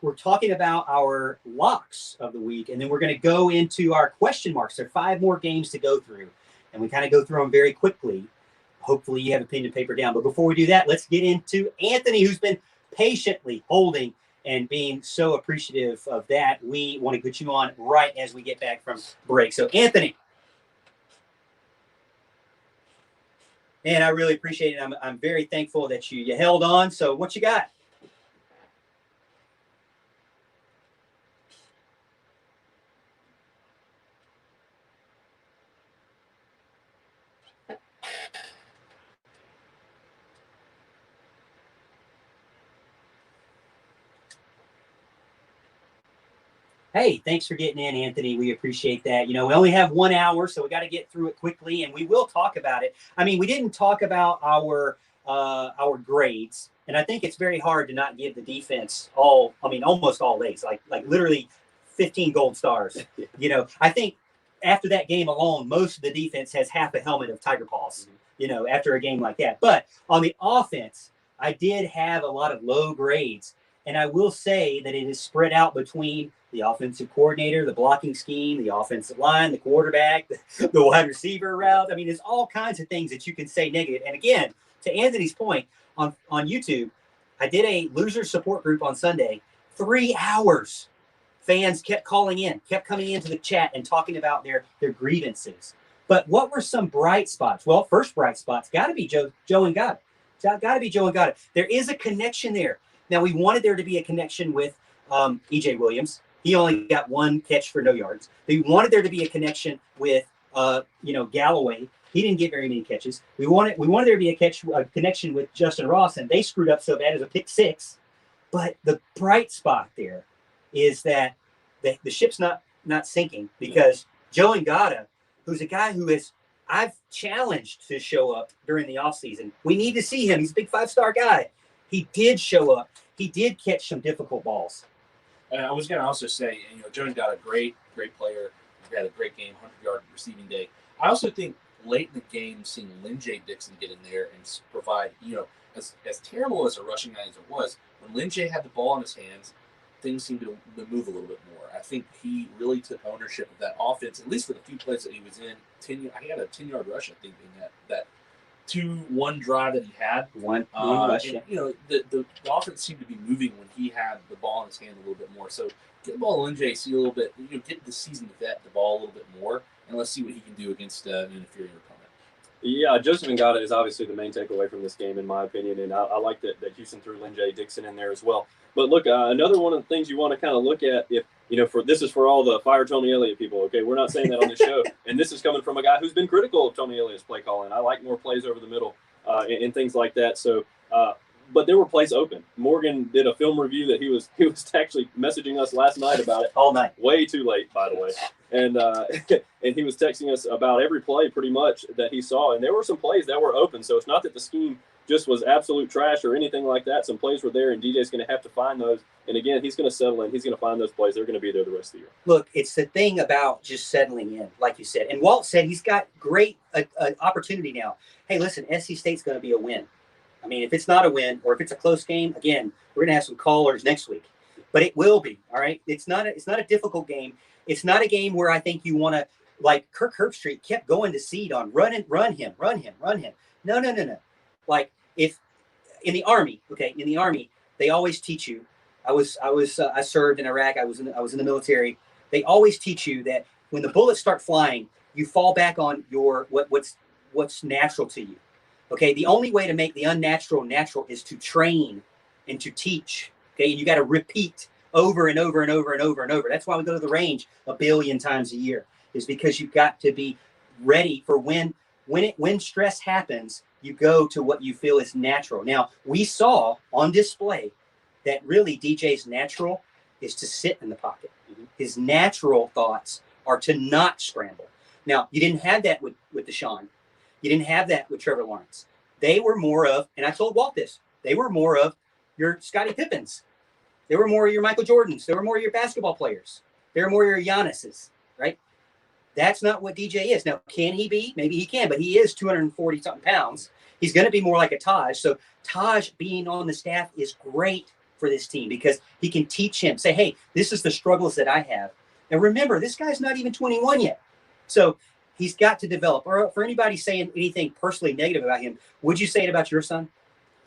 we're talking about our locks of the week. And then we're going to go into our question marks. There are 5 more games to go through. And we kind of go through them very quickly. Hopefully you have a pen and paper down. But before we do that, let's get into Anthony, who's been patiently holding and being so appreciative of that. We want to get you on right as we get back from break. So, Anthony. Man, I really appreciate it. I'm very thankful that you held on. So what you got? Hey, thanks for getting in, Anthony. We appreciate that. We only have 1 hour, so we got to get through it quickly, and we will talk about it. I mean, we didn't talk about our grades, and I think it's very hard to not give the defense almost all A's, like literally 15 gold stars. I think after that game alone, most of the defense has half a helmet of Tiger Paws, after a game like that. But on the offense, I did have a lot of low grades, and I will say that it is spread out between the offensive coordinator, the blocking scheme, the offensive line, the quarterback, the wide receiver route. I mean, there's all kinds of things that you can say negative. And again, to Anthony's point, on YouTube, I did a loser support group on Sunday. 3 hours. Fans kept calling in, kept coming into the chat and talking about their grievances. But what were some bright spots? Well, first bright spot's got to be Joe Ngata. Got to be Joe Ngata. There is a connection there. Now, we wanted there to be a connection with E.J. Williams. He only got 1 catch for no yards. They wanted there to be a connection with, Galloway. He didn't get very many catches. We wanted there to be a connection with Justin Ross, and they screwed up so bad as a pick 6. But the bright spot there is that the ship's not sinking, because Joe Ngata, who's a guy I've challenged to show up during the offseason. We need to see him. He's a big 5-star guy. He did show up. He did catch some difficult balls. I was going to also say, Jones got a great player. He had a great game, 100-yard receiving day. I also think late in the game, seeing Lynn J. Dixon get in there and provide, as terrible as a rushing guy as it was, when Lynn J. had the ball in his hands, things seemed to move a little bit more. I think he really took ownership of that offense, at least for the few plays that he was in. He had a 10-yard rush, I think, in that 2-1 drive that he had. One rush. And, the offense seemed to be moving when he had the ball in his hand a little bit more. So get the ball to NJ, see a little bit, get the seasoned vet the ball a little bit more, and let's see what he can do against an inferior opponent. Yeah, Joseph Ngata is obviously the main takeaway from this game, in my opinion, and I like that Houston threw Lynn J. Dixon in there as well. But look, another one of the things you want to kind of look at, if this is for all the fire Tony Elliott people. Okay, we're not saying that on this show, and this is coming from a guy who's been critical of Tony Elliott's play calling. I like more plays over the middle and things like that. So, but there were plays open. Morgan did a film review that he was actually messaging us last night about it. All night. Way too late, by the way. And and he was texting us about every play pretty much that he saw. And there were some plays that were open. So it's not that the scheme just was absolute trash or anything like that. Some plays were there, and DJ's going to have to find those. And again, he's going to settle in. He's going to find those plays. They're going to be there the rest of the year. Look, it's the thing about just settling in, like you said. And Walt said he's got great opportunity now. Hey, listen, SC State's going to be a win. I mean, if it's not a win or if it's a close game, again, we're going to have some callers next week. But it will be, all right? It's not a difficult game. It's not a game where I think you want to, like Kirk Herbstreit kept going to seed on run him. No. Like if in the Army, they always teach you. I served in Iraq. I was in the military. They always teach you that when the bullets start flying, you fall back on your what's natural to you. Okay, the only way to make the unnatural natural is to train and to teach. Okay, and you got to repeat over and over and over and over and over. That's why we go to the range 1 billion times a year, is because you've got to be ready for when stress happens, you go to what you feel is natural. Now, we saw on display that really DJ's natural is to sit in the pocket. Mm-hmm. His natural thoughts are to not scramble. Now, you didn't have that with Deshaun. You didn't have that with Trevor Lawrence. They were more of, and I told Walt this, they were more of your Scottie Pippins. They were more of your Michael Jordans. They were more of your basketball players. They were more of your Giannis's, right? That's not what DJ is. Now, can he be? Maybe he can, but he is 240-something pounds. He's going to be more like a Taj. So Taj being on the staff is great for this team because he can teach him, say, hey, this is the struggles that I have. And remember, this guy's not even 21 yet. So he's got to develop. Or for anybody saying anything personally negative about him, would you say it about your son?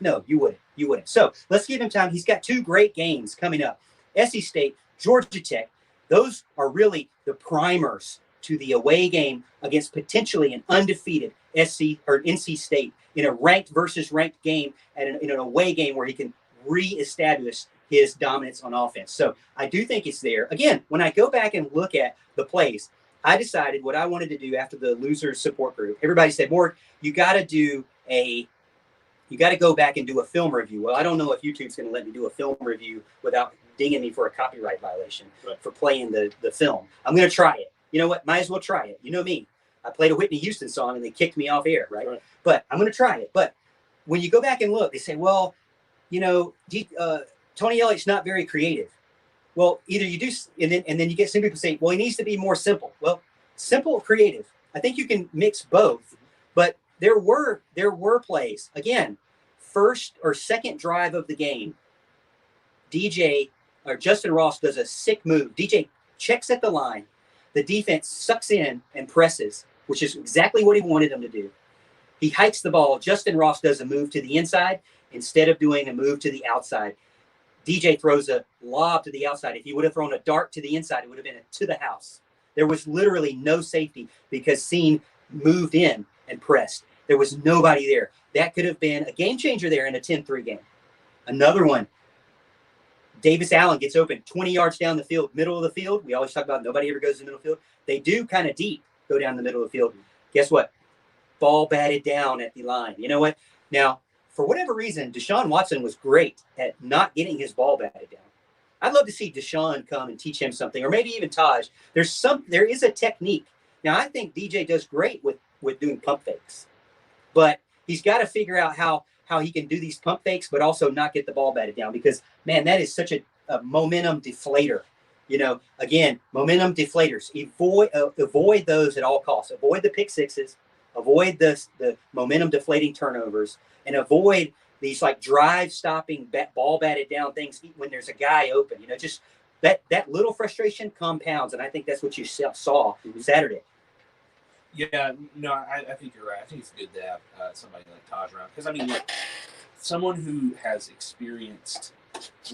No, you wouldn't. You wouldn't. So let's give him time. He's got 2 great games coming up. SC State, Georgia Tech. Those are really the primers to the away game against potentially an undefeated SC or NC State in a ranked versus ranked game and in an away game where he can reestablish his dominance on offense. So I do think it's there. Again, when I go back and look at the plays, I decided what I wanted to do after the losers support group. Everybody said, Morg, you got to go back and do a film review. Well, I don't know if YouTube's going to let me do a film review without dinging me for a copyright violation for playing the film. I'm going to try it. You know what? Might as well try it. You know me. I played a Whitney Houston song and they kicked me off air, right? But I'm going to try it. But when you go back and look, they say, well, you know, Tony Elliott's not very creative. Well, either you do, and then you get some people say, well, he needs to be more simple. Well, simple, creative. I think you can mix both. But there were plays. Again, first or second drive of the game, DJ or Justin Ross does a sick move. DJ checks at the line. The defense sucks in and presses, which is exactly what he wanted them to do. He hikes the ball. Justin Ross does a move to the inside instead of doing a move to the outside. DJ throws a lob to the outside. If he would have thrown a dart to the inside, it would have been to the house. There was literally no safety because Scene moved in and pressed. There was nobody there. That could have been a game changer there in a 10-3 game. Another one. Davis Allen gets open 20 yards down the field, middle of the field. We always talk about nobody ever goes to the middle of the field. They do kind of deep go down the middle of the field. Guess what? Ball batted down at the line. You know what? Now, for whatever reason, Deshaun Watson was great at not getting his ball batted down. I'd love to see Deshaun come and teach him something, or maybe even Taj. There is a technique. Now, I think DJ does great with doing pump fakes, but he's got to figure out how he can do these pump fakes, but also not get the ball batted down because, man, that is such a momentum deflator. You know, again, momentum deflators. Avoid those at all costs. Avoid the pick sixes. Avoid the momentum deflating turnovers, and avoid these like drive stopping ball batted down things when there's a guy open. You know, just that little frustration compounds, and I think that's what you saw Saturday. Yeah, no, I think you're right. I think it's good to have somebody like Taj around because I mean, look, someone who has experienced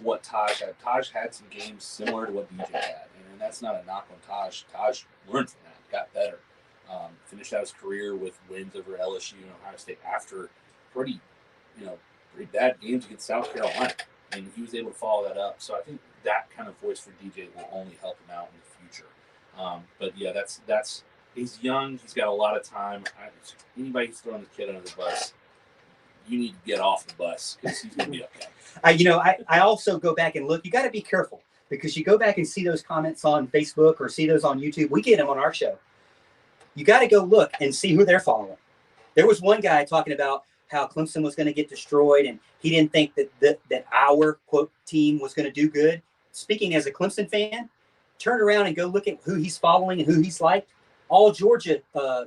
what Taj had. Taj had some games similar to what DJ had, and that's not a knock on Taj. Taj learned from that, got better. Finished out his career with wins over LSU and Ohio State after pretty bad games against South Carolina, and he was able to follow that up. So I think that kind of voice for DJ will only help him out in the future. But yeah, that's he's young. He's got a lot of time. Anybody who's throwing the kid under the bus, you need to get off the bus because he's going to be okay. I also go back and look. You got to be careful because you go back and see those comments on Facebook or see those on YouTube. We get them on our show. You got to go look and see who they're following. There was one guy talking about how Clemson was going to get destroyed, and he didn't think that our, quote, team was going to do good. Speaking as a Clemson fan, turn around and go look at who he's following and who he's liked. All Georgia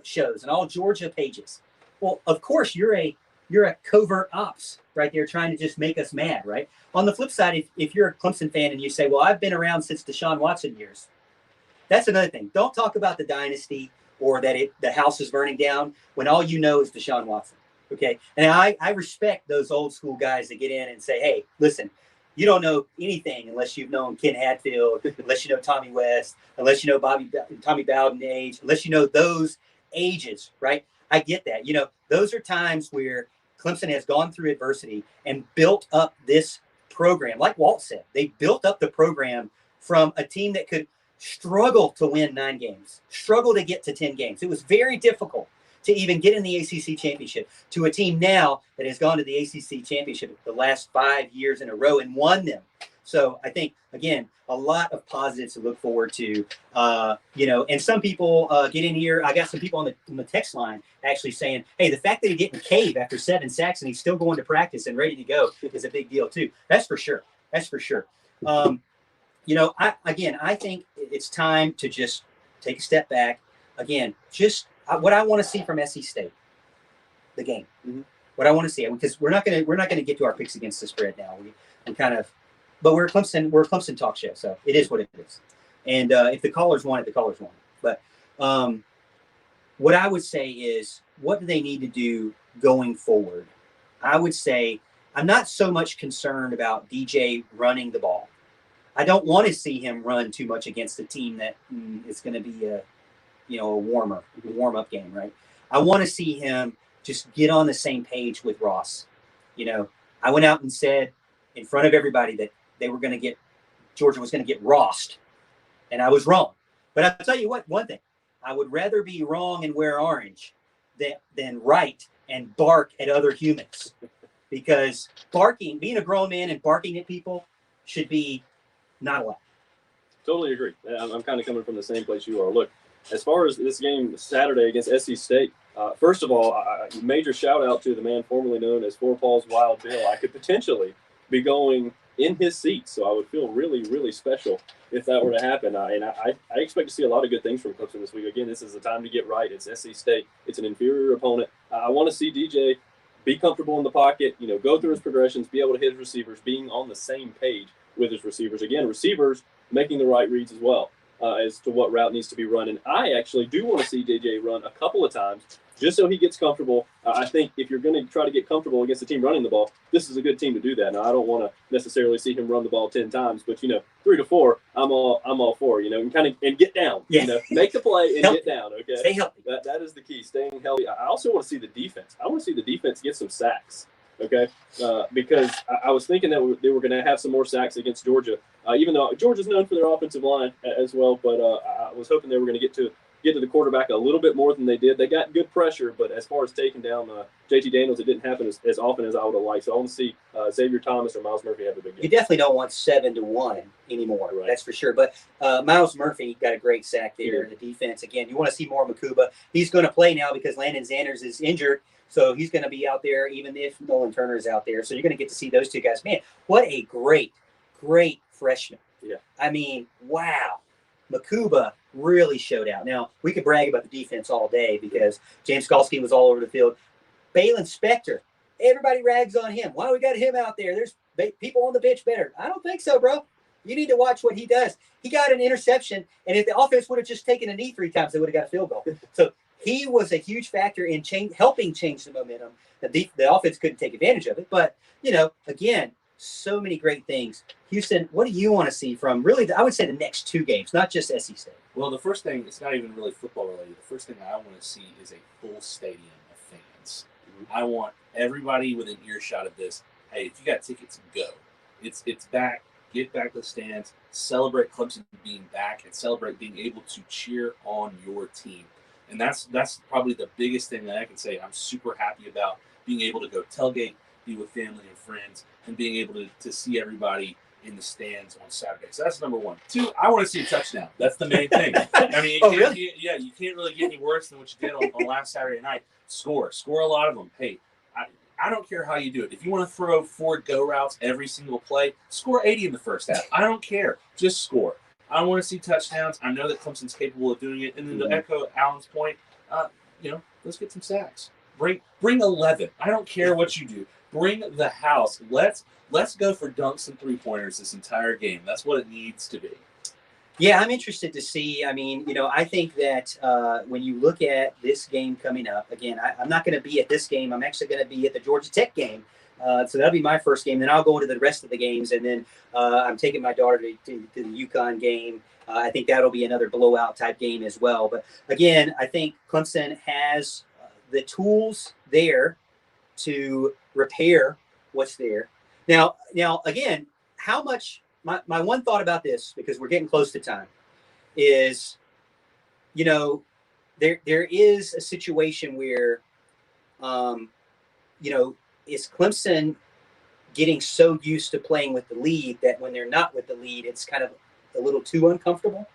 shows and all Georgia pages. Well, of course, you're a covert ops right there trying to just make us mad, right? On the flip side, if you're a Clemson fan and you say, well, I've been around since Deshaun Watson years, that's another thing. Don't talk about the dynasty or that the house is burning down when all you know is Deshaun Watson, okay? And I respect those old school guys that get in and say, hey, listen, you don't know anything unless you've known Ken Hadfield, unless you know Tommy West, unless you know Tommy Bowden age, unless you know those ages, right? I get that. You know, those are times where Clemson has gone through adversity and built up this program. Like Walt said, they built up the program from a team that could struggle to win 9 games, struggle to get to 10 games. It was very difficult to even get in the ACC championship to a team now that has gone to the ACC championship the last 5 years in a row and won them. So I think, again, a lot of positives to look forward to, and some people get in here. I got some people on the text line actually saying, hey, the fact that he didn't cave after 7 sacks and he's still going to practice and ready to go is a big deal too. That's for sure. I think it's time to just take a step back. Again, just what I want to see from SC State, the game. Mm-hmm. What I want to see, because we're not gonna get to our picks against the spread now. But we're a Clemson talk show, so it is what it is. And if the callers want it, the callers want it. But what I would say is, what do they need to do going forward? I would say I'm not so much concerned about DJ running the ball. I don't want to see him run too much against a team that is going to be a warm-up game, right? I want to see him just get on the same page with Ross. I went out and said in front of everybody that Georgia was going to get Rossed, and I was wrong. But I'll tell you what, one thing, I would rather be wrong and wear orange than right and bark at other humans, because being a grown man and barking at people should be not allowed. Totally agree. I'm kind of coming from the same place you are. Look, as far as this game Saturday against SC State, first of all, major shout out to the man formerly known as Four Paws Wild Bill. I could potentially be going in his seat, so I would feel really, really special if that were to happen. And I expect to see a lot of good things from Clemson this week. Again, this is the time to get right. It's SC State. It's an inferior opponent. I want to see DJ be comfortable in the pocket, go through his progressions, be able to hit his receivers, being on the same page with his receivers. Again, receivers making the right reads as well as to what route needs to be run. And I actually do want to see DJ run a couple of times just so he gets comfortable. I think if you're going to try to get comfortable against a team running the ball, this is a good team to do that. Now, I don't want to necessarily see him run the ball 10 times, but 3 to 4, I'm all for, and get down. Yeah. Make the play and get down. Okay. Stay healthy. That is the key, staying healthy. I also want to see the defense. I want to see the defense get some sacks. Okay, because I was thinking that they were going to have some more sacks against Georgia, even though Georgia's known for their offensive line as well. But I was hoping they were going to get to the quarterback a little bit more than they did. They got good pressure, but as far as taking down JT Daniels, it didn't happen as often as I would have liked. So I want to see Xavier Thomas or Miles Murphy have a big game. You definitely don't want 7-1 anymore. Right. That's for sure. But Miles Murphy got a great sack there in the defense. Again, you want to see more Makuba. He's going to play now because Landon Sanders is injured. So he's going to be out there even if Nolan Turner is out there. So you're going to get to see those two guys. Man, what a great, great freshman. Yeah. I mean, wow. Makuba really showed out. Now, we could brag about the defense all day because James Skalski was all over the field. Balin Spector, everybody rags on him. Why we got him out there? There's people on the bench better. I don't think so, bro. You need to watch what he does. He got an interception, and if the offense would have just taken a knee 3 times, they would have got a field goal. So he was a huge factor in helping change the momentum. The offense couldn't take advantage of it. But, again, so many great things. Houston, what do you want to see from really, I would say, the next 2 games, not just SC State? Well, the first thing, it's not even really football related. The first thing I want to see is a full stadium of fans. Mm-hmm. I want everybody within earshot of this. Hey, if you got tickets, go. It's back. Get back to the stands. Celebrate Clemson being back and celebrate being able to cheer on your team. And that's probably the biggest thing that I can say. I'm super happy about being able to go tailgate, be with family and friends, and being able to see everybody in the stands on Saturday. So that's number 1. 2, I want to see a touchdown. That's the main thing. I mean, you can't really get any worse than what you did on last Saturday night. Score a lot of them. Hey, I don't care how you do it. If you want to throw 4 go routes every single play, score 80 in the first half. I don't care. Just score. I want to see touchdowns. I know that Clemson's capable of doing it. And then to echo Alan's point, let's get some sacks. Bring 11. I don't care what you do. Bring the house. Let's go for dunks and 3-pointers this entire game. That's what it needs to be. Yeah, I'm interested to see. I mean, I think that when you look at this game coming up, again, I'm not going to be at this game. I'm actually going to be at the Georgia Tech game. So that'll be my first game. Then I'll go into the rest of the games. And then I'm taking my daughter to the UConn game. I think that'll be another blowout type game as well. But again, I think Clemson has the tools there to repair what's there. Now again, how much my one thought about this, because we're getting close to time, is, there is a situation where, is Clemson getting so used to playing with the lead that when they're not with the lead, it's kind of a little too uncomfortable?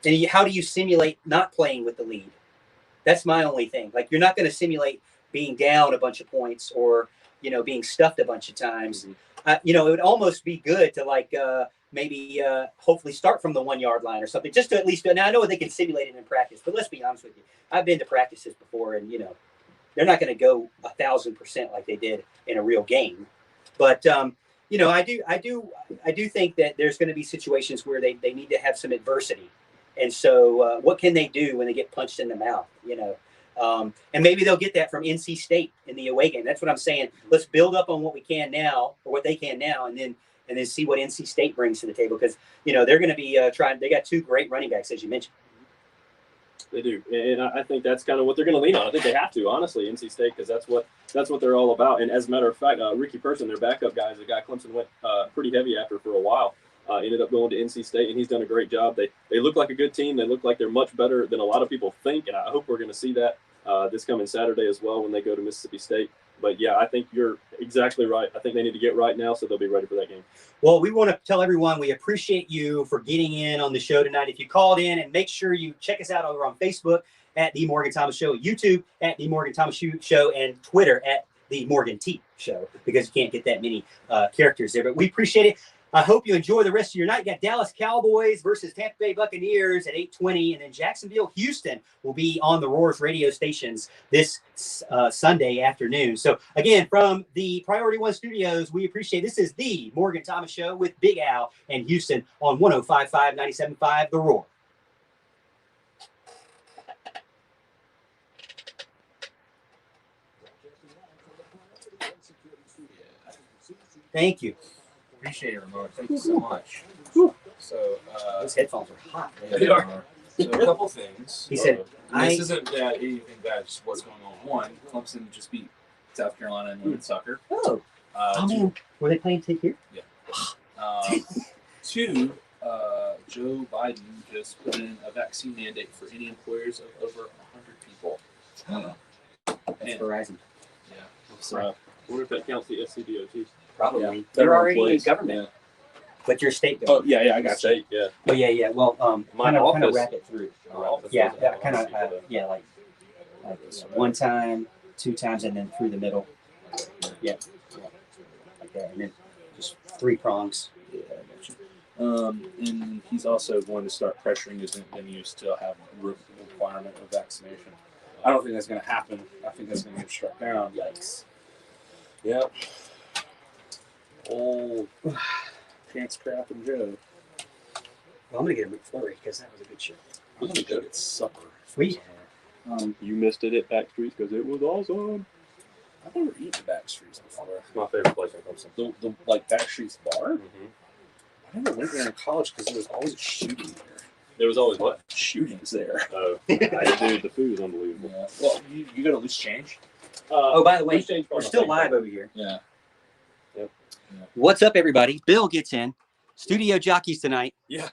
And how do you simulate not playing with the lead? That's my only thing. Like, you're not going to simulate being down a bunch of points or, being stuffed a bunch of times. It would almost be good to maybe hopefully start from the 1-yard line or something, just to at least. Now I know they can simulate it in practice, but let's be honest with you. I've been to practices before, and they're not going to go 1,000% like they did in a real game. But I do think that there's going to be situations where they need to have some adversity And so what can they do when they get punched in the mouth, you know? And maybe they'll get that from NC State in the away game. That's what I'm saying. Let's build up on what we can now, or what they can now, and then see what NC State brings to the table, because, you know, they're going to be trying. They got 2 great running backs, as you mentioned. They do, and I think that's kind of what they're going to lean on. I think they have to, honestly, NC State, because that's what they're all about. And as a matter of fact, Ricky Person, their backup guy, is a guy Clemson went pretty heavy after for a while. Ended up going to NC State, and he's done a great job. They look like a good team. They look like they're much better than a lot of people think, and I hope we're going to see that this coming Saturday as well when they go to Mississippi State. But, yeah, I think you're exactly right. I think they need to get right now so they'll be ready for that game. Well, we want to tell everyone we appreciate you for getting in on the show tonight. If you called in, and make sure you check us out over on Facebook at The Morgan Thomas Show, YouTube at The Morgan Thomas Show, and Twitter at The Morgan T Show, because you can't get that many characters there. But we appreciate it. I hope you enjoy the rest of your night. You got Dallas Cowboys versus Tampa Bay Buccaneers at 8:20, and then Jacksonville, Houston will be on the Roars radio stations this Sunday afternoon. So, again, from the Priority One Studios, we appreciate this is the Morgan Thomas Show with Big Al and Houston on 105.5, 97.5, The Roar. Thank you. Appreciate it, Ramon. Thank you so much. So, Those headphones are hot. yeah, they are. So a couple things. He said, And this isn't anything bad, just what's going on. One, Clemson just beat South Carolina in women's soccer. Oh, man. Were they playing take here? Two, Joe Biden just put in a vaccine mandate for any employers of over 100 people. That's Verizon. Yeah. So, I wonder if that counts the SCDOT. Probably. Yeah. They're already in Employees. government. But your state Oh, government. yeah, I got you. State, yeah. Oh, yeah. Well, My kind of office- wrap it through. My office Yeah, doesn't that have kind of, one. like one time, 2 times, and then through the middle. Yeah. Like that. And then just 3 prongs. Yeah, I got you. And he's also going to start pressuring his venues to have a requirement of vaccination. I don't think that's going to happen. I think that's going to get struck down. Yikes. Yep. Old pants crap and Joe. Well, I'm going to get a McFlurry because that was a good show. I'm going to go get supper. Sweet. You missed it at Backstreet's because it was awesome. I've never eaten Backstreet's before. It's my favorite place in Clemson. The like Backstreet's bar? Mm-hmm. I never went there in college because there was always a shooting there. There was always what? Shootings there. Oh, dude, the food is unbelievable. Yeah. Well, you got to loose change? Oh, by the way, Loose change we're part, still I think. live over here. Yeah. What's up, everybody? Bill gets in. Studio jockeys tonight. Yeah.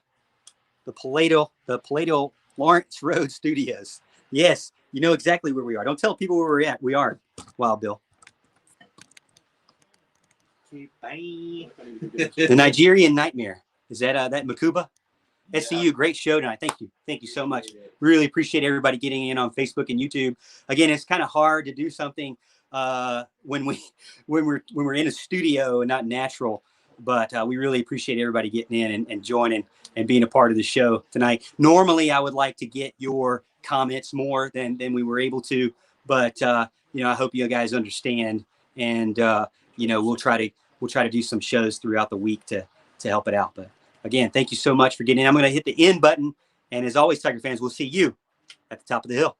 The Palladial Lawrence Road Studios. Yes, you know exactly where we are. Don't tell people where we're at. We are. Wow, Bill. Okay, bye. The Nigerian Nightmare. Is that Makuba? SCU, great show tonight. Thank you so much. Really appreciate everybody getting in on Facebook and YouTube. Again, it's kind of hard to do something when we're in a studio and not natural, but we really appreciate everybody getting in and joining and being a part of the show tonight. Normally, I would like to get your comments more than we were able to, but I hope you guys understand, and we'll try to do some shows throughout the week to help it out. But again, thank you so much for getting in. I'm going to hit the end button, and as always, Tiger fans, we'll see you at the top of the hill.